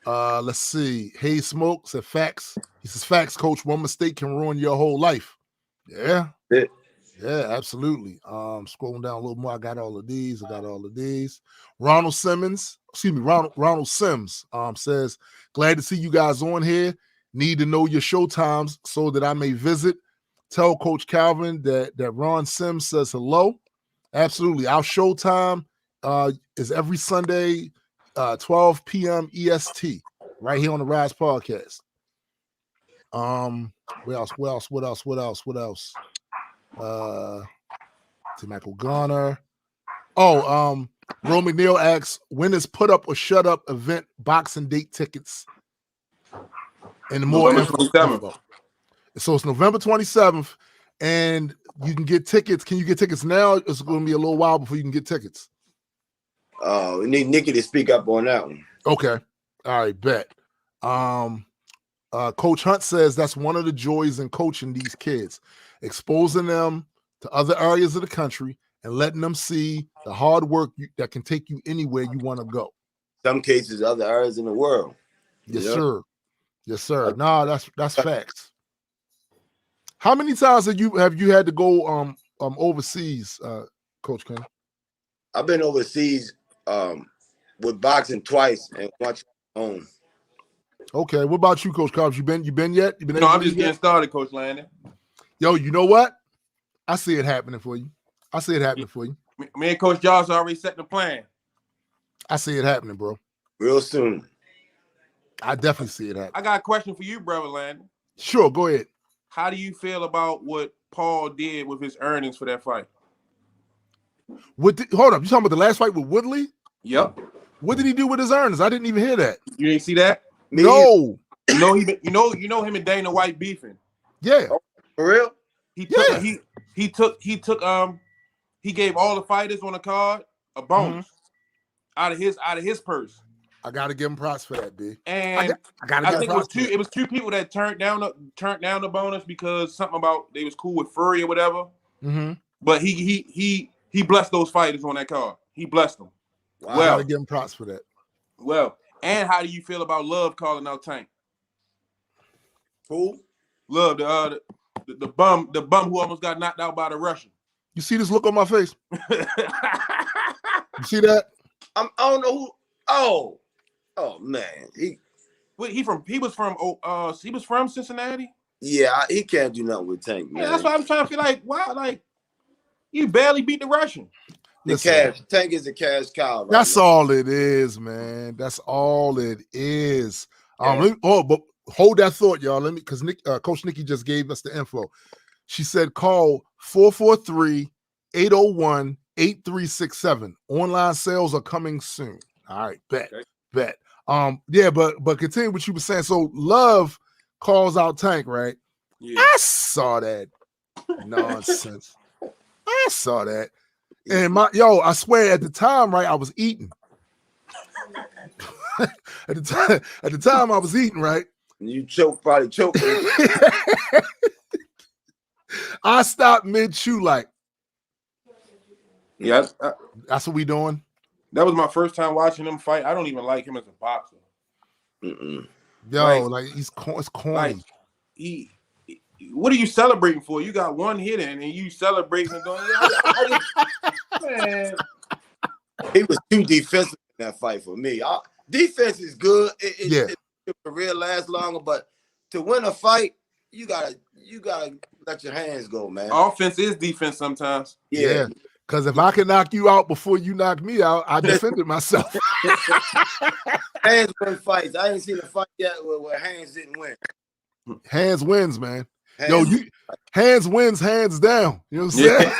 Let's see. Hey Smoke said facts. He says facts, Coach. One mistake can ruin your whole life. Yeah. Yeah, absolutely. Scrolling down a little more. I got all of these. Ronald Sims says, glad to see you guys on here. Need to know your show times so that I may visit. Tell Coach Calvin that Ron Sims says hello. Absolutely. Our show time is every Sunday, 12 p.m. EST, right here on the Rize Podcast. What else? To Michael Garner. Ro McNeil asks, when is put up or shut up event boxing date tickets? And more info. So it's November 27th, and you can get tickets. Can you get tickets now? It's going to be a little while before you can get tickets. We need Nikki to speak up on that one. Okay. All right, bet. Coach Hunt says that's one of the joys in coaching these kids, exposing them to other areas of the country and letting them see the hard work that can take you anywhere you want to go. Some cases, other areas in the world. Yes, sir. Yes, sir. No, that's facts. How many times have you had to go overseas, Coach Kenny? I've been overseas with boxing twice and once home. Okay, what about you, Coach Cobbs? You been yet? No, I'm just getting started, Coach Landon. Yo, you know what? I see it happening for you. Me and Coach Josh already set the plan. I see it happening, bro. Real soon. I definitely see it happening. I got a question for you, brother Landon. Sure, go ahead. How do you feel about what Paul did with his earnings for that fight? Hold up, you talking about the last fight with Woodley? Yep. What did he do with his earnings? I didn't even hear that. You didn't see that? No. You know him and Dana White beefing. Yeah. Oh, for real? He gave all the fighters on the card a bonus out of his purse. I gotta give him props for that, B. And I think it was two people that turned down the bonus because something about they was cool with Fury or whatever. Mm-hmm. But he blessed those fighters on that card. He blessed them. Wow. I gotta give him props for that. Well, and how do you feel about Love calling out Tank? Who? Love, the bum who almost got knocked out by the Russian. You see this look on my face? You see that? I don't know who. Oh man, he was from Cincinnati. Yeah, he can't do nothing with Tank, man. Yeah, that's why I'm trying to feel like, wow, like you barely beat the Russian. Tank is a cash cow. Right That's now. all it is, man. That's all it is. Yeah. But hold that thought, y'all. Let me, because Coach Nikki just gave us the info. She said call 443-801-8367. Online sales are coming soon. All right, bet. Yeah, but continue what you were saying. So Love calls out Tank, right? Yeah. I saw that nonsense. I saw that. And I swear at the time, right, I was eating. at the time I was eating, right? You probably choked. I stopped mid-chew like. Yeah, that's what we doing. That was my first time watching him fight. I don't even like him as a boxer. Mm-mm. Yo, like it's corny. Like, what are you celebrating for? You got one hit in and you celebrating and going, man. He was too defensive in that fight for me. Defense is good. Your career lasts longer, but to win a fight, you gotta let your hands go, man. Offense is defense sometimes. Yeah. Because if I can knock you out before you knock me out, I defended myself. Hands win fights. I ain't seen a fight yet where hands didn't win. Hands wins, man. Hands wins, hands down. You know what I'm saying?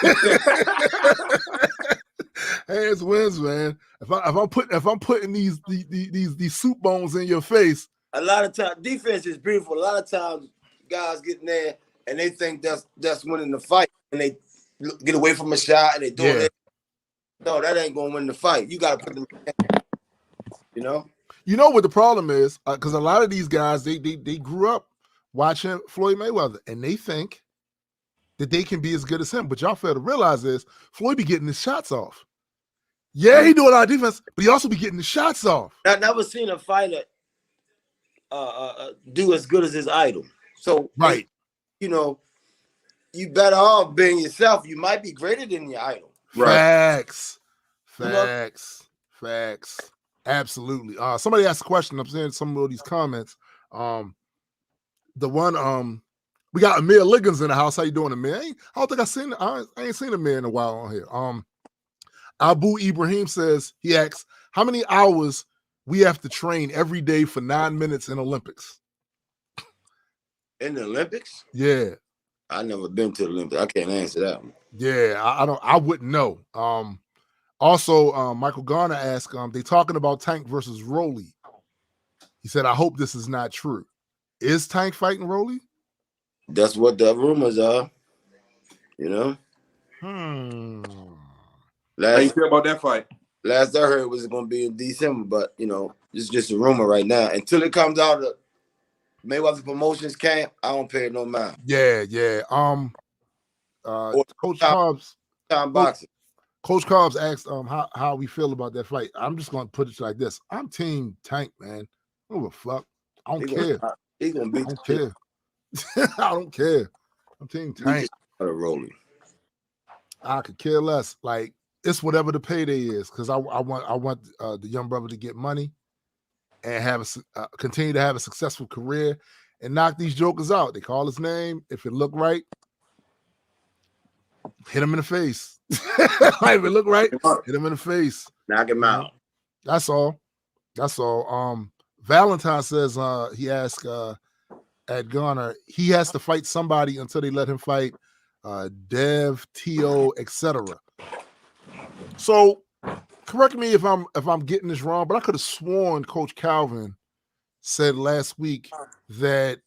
Hands wins, man. If I'm putting these soup bones in your face. A lot of times, defense is beautiful. A lot of times, guys get in there and they think that's winning the fight, and they get away from a shot and they do it. No, that ain't gonna win the fight. You gotta put them in. You know what the problem is? Because a lot of these guys they grew up watching Floyd Mayweather, and they think that they can be as good as him. But y'all fail to realize is Floyd be getting his shots off. Yeah, he doing our defense, but he also be getting the shots off. I've never seen a fighter do as good as his idol. So right, you better off being yourself. You might be greater than your idol. Right. Facts. Absolutely. Somebody asked a question. I'm seeing some of these comments. The one we got Amir Liggins in the house. How you doing, Amir? I don't think I ain't seen Amir in a while on here. Abu Ibrahim says, he asks, how many hours we have to train every day for 9 minutes in Olympics? In the Olympics? Yeah. I've never been to the Olympics. I can't answer that one. Yeah, I wouldn't know. Also, Michael Garner asked, they talking about Tank versus Rolly. He said, I hope this is not true. Is Tank fighting Rolly? That's what the rumors are. How you feel about that fight? Last I heard it was going to be in December, but it's just a rumor right now. Until it comes out of Mayweather Promotions camp, I don't pay no mind. Yeah. Coach Cobbs. Coach Cobbs asked how we feel about that fight. I'm just going to put it like this. I'm team Tank, man. I don't give a fuck. I don't care. He's going to beat. I don't care. I don't care. I'm team Tank. Rolling. I could care less. Like, it's whatever the payday is, because I want the young brother to get money and have continue to have a successful career and knock these jokers out. They call his name. If it look right, hit him in the face. If it look right, hit him in the face. Knock him out. That's all. Valentine says he asked at Garner, he has to fight somebody until they let him fight Dev, T.O., etc. So correct me if I'm getting this wrong, but I could have sworn Coach Calvin said last week that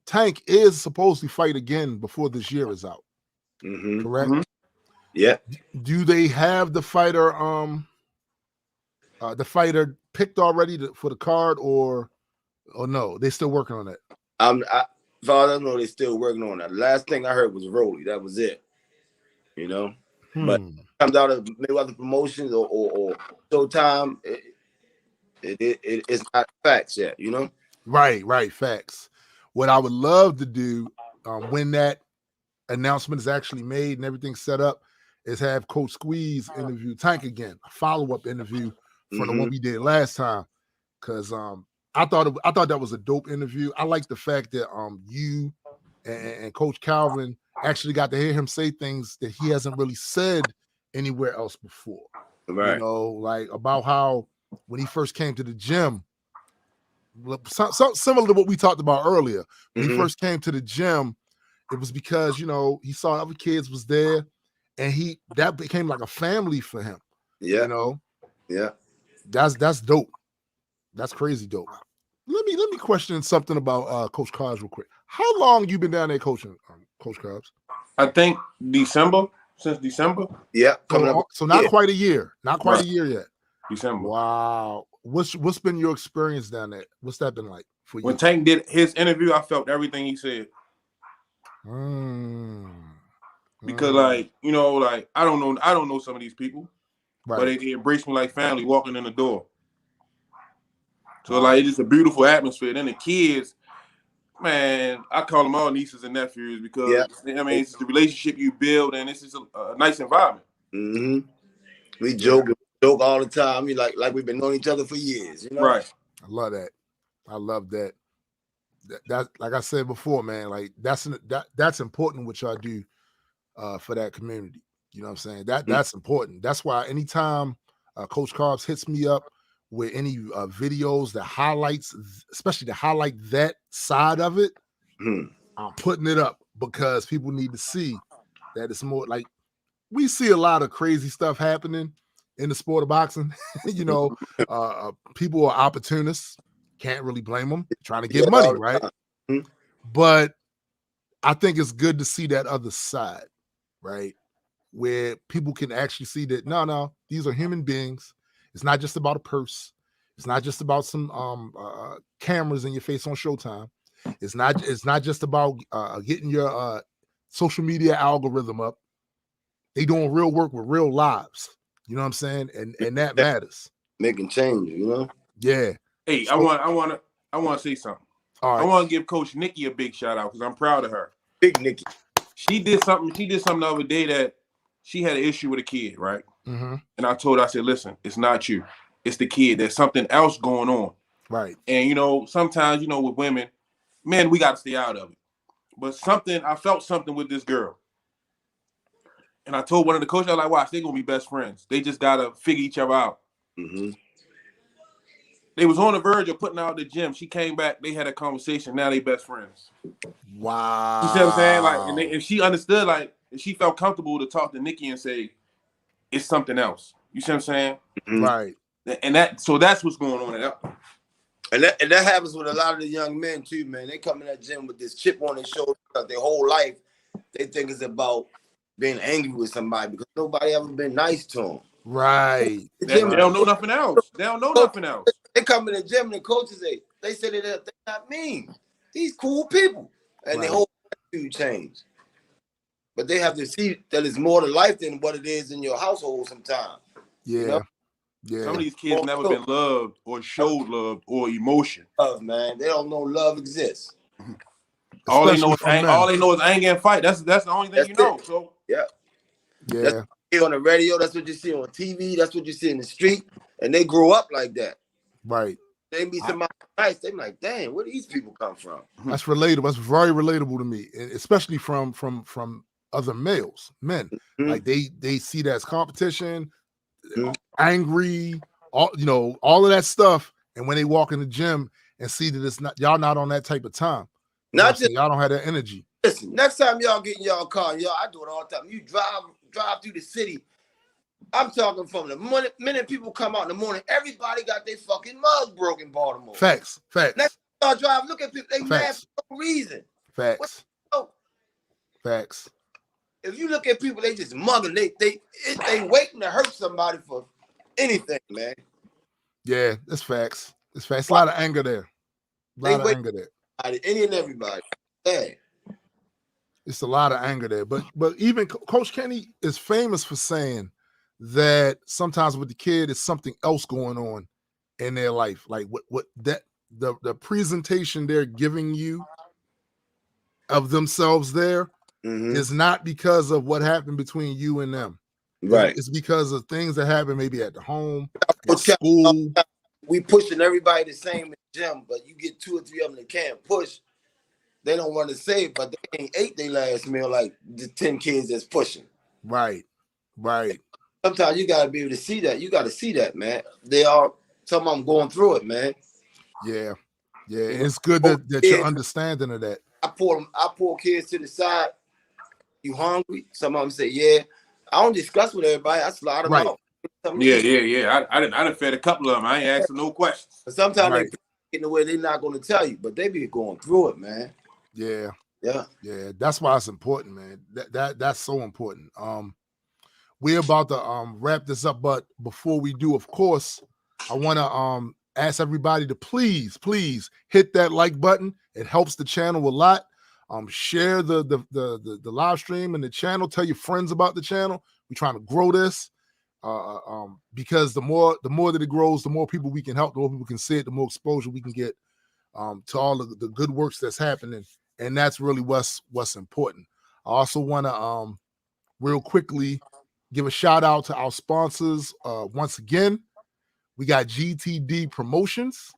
Tank is supposed to fight again before this year is out. Mm-hmm. Correct? Mm-hmm. Yeah. Do they have the fighter picked already for the card, or no? They still working on that. Father, I know they're still working on that. Last thing I heard was Rolly. That was it. You know, but comes out of maybe other promotions or Showtime. It's not facts yet. You know. Right, facts. What I would love to do when that announcement is actually made and everything's set up is have Coach Squeeze interview Tank again, a follow-up interview from the one we did last time. Because I thought that was a dope interview. I like the fact that you and Coach Calvin actually got to hear him say things that he hasn't really said anywhere else before. Right. You know, like about how when he first came to the gym, similar to what we talked about earlier. When he first came to the gym, it was because, you know, he saw other kids was there, and that became like a family for him. Yeah. You know? Yeah. That's dope. That's crazy dope. Let me question something about Coach Cobbs real quick. How long you been down there coaching, Coach Cobbs? I think since December. Yeah. So not quite a year. Not quite a year yet. December. Wow. What's been your experience down there? What's that been like for you? When Tank did his interview, I felt everything he said. Because like, you know, like I don't know some of these people, but they embrace me like family walking in the door. So like it's just a beautiful atmosphere. Then the kids, man, I call them all nieces and nephews because I mean it's the relationship you build, and it's just a nice environment. We joke all the time. We like we've been knowing each other for years, you know? Right. I love that. I love that. That like I said before, man, like that's important what y'all do for that community. You know what I'm saying? That's important. That's why anytime Coach Cobbs hits me up with any videos that highlights, especially to highlight that side of it, I'm putting it up because people need to see that it's more like we see a lot of crazy stuff happening in the sport of boxing. You know, people are opportunists. Can't really blame them. Trying to get money, right? But I think it's good to see that other side, right? Where people can actually see that no, these are human beings. It's not just about a purse. It's not just about some cameras in your face on Showtime. It's not just about getting your social media algorithm up. They doing real work with real lives. You know what I'm saying? And that matters. Making change, you know? Yeah. Hey, so, I want to say something. All right. I want to give Coach Nikki a big shout out because I'm proud of her. Big Nikki. She did something the other day that she had an issue with a kid, right? And I told her, I said, listen, it's not you. It's the kid. There's something else going on. Right. And, you know, sometimes, you know, with women, men, we got to stay out of it. But I felt something with this girl. And I told one of the coaches, I was like, watch, they're going to be best friends. They just got to figure each other out. They was on the verge of putting out the gym. She came back. They had a conversation. Now they best friends. Wow. You see what I'm saying? Like, and she understood, like, and she felt comfortable to talk to Nikki and say, it's something else. You see what I'm saying? Right. And that's what's going on. And that happens with a lot of the young men too, man. They come in that gym with this chip on their shoulder because their whole life they think it's about being angry with somebody because nobody ever been nice to them. Right. They don't know nothing else. They don't know nothing else. They come in the gym and the coaches they say they're not mean. These cool people. And their whole attitude change. But they have to see that it's more to life than what it is in your household sometimes. Yeah. You know? Yeah. Some of these kids never been loved or showed love or emotion. Love, man. They don't know love exists. All they know is anger and fight. That's the only thing you know. So yeah. That's what you see on the radio, that's what you see on TV, that's what you see in the street. And they grow up like that. Right. They meet somebody nice, they be like, dang, where do these people come from? That's relatable. That's very relatable to me, especially from other men. Like they see that as competition, angry, all of that stuff. And when they walk in the gym and see that it's not y'all not on that type of time, y'all don't have that energy. Listen, next time y'all get in y'all car, I do it all the time. You drive through the city. I'm talking from the minute people come out in the morning, everybody got their fucking mugs broken in Baltimore. Facts. Next time y'all drive, look at people, they mad for no reason. Facts. Facts. If you look at people, they just mugging. They waiting to hurt somebody for anything, man. Yeah, that's facts. It's facts. A lot of anger there. Any and everybody. Yeah. It's a lot of anger there. But even Coach Kenny is famous for saying that sometimes with the kid is something else going on in their life. Like what that the presentation they're giving you of themselves there is not because of what happened between you and them. Right. It's because of things that happen maybe at the home, at school. We pushing everybody the same in the gym, but you get 2 or 3 of them that can't push. They don't want to say, but they ain't ate their last meal like the 10 kids that's pushing. Right. Sometimes you gotta be able to see that. You gotta see that, man. Some of them going through it, man. Yeah. It's good that you're understanding of that. I pull kids to the side. You hungry? Some of them say, yeah. I don't discuss with everybody. I slide them out. Yeah. I didn't fed a couple of them. I ain't asking no questions. But sometimes they in the way they're not going to tell you, but they be going through it, man. Yeah. Yeah. That's why it's important, man. That's so important. We're about to wrap this up, but before we do, of course, I want to ask everybody to please hit that like button. It helps the channel a lot. Share the live stream and the channel. Tell your friends about the channel. We're trying to grow this. Because the more that it grows, the more people we can help, the more people can see it, the more exposure we can get to all of the good works that's happening, and that's really what's important. I also want to real quickly give a shout out to our sponsors. Once again, we got GTD Promotions.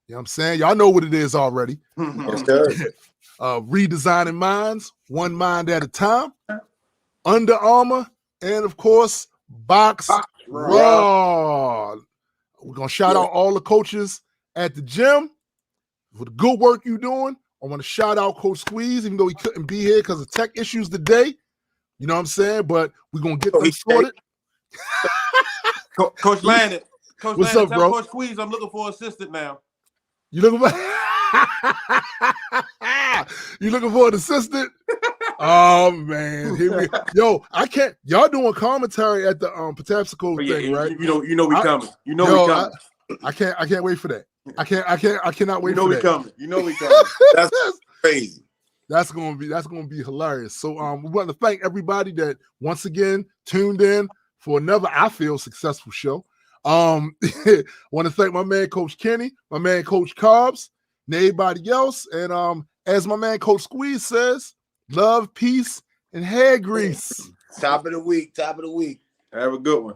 You know what I'm saying? Y'all know what it is already. Yes, sir. Redesigning minds, one mind at a time. Under Armour, and of course, Box Raw. We're gonna shout out all the coaches at the gym for the good work you're doing. I want to shout out Coach Squeeze, even though he couldn't be here because of tech issues today. You know what I'm saying? But we're gonna get them sorted. Coach Landon. What's up, bro? Coach Squeeze, I'm looking for an assistant now. You looking for an assistant? Oh man, yo, I can't. Y'all doing commentary at the Patapsco thing, right? You know we coming. We coming. I can't wait for that. I cannot wait for that. You know we coming. That's crazy. That's gonna be hilarious. So we want to thank everybody that once again tuned in for another, I feel, successful show. Want to thank my man Coach Kenny, my man Coach Cobbs, and everybody else. And as my man Coach Squeeze says, love, peace, and hair grease. Top of the week. Have a good one.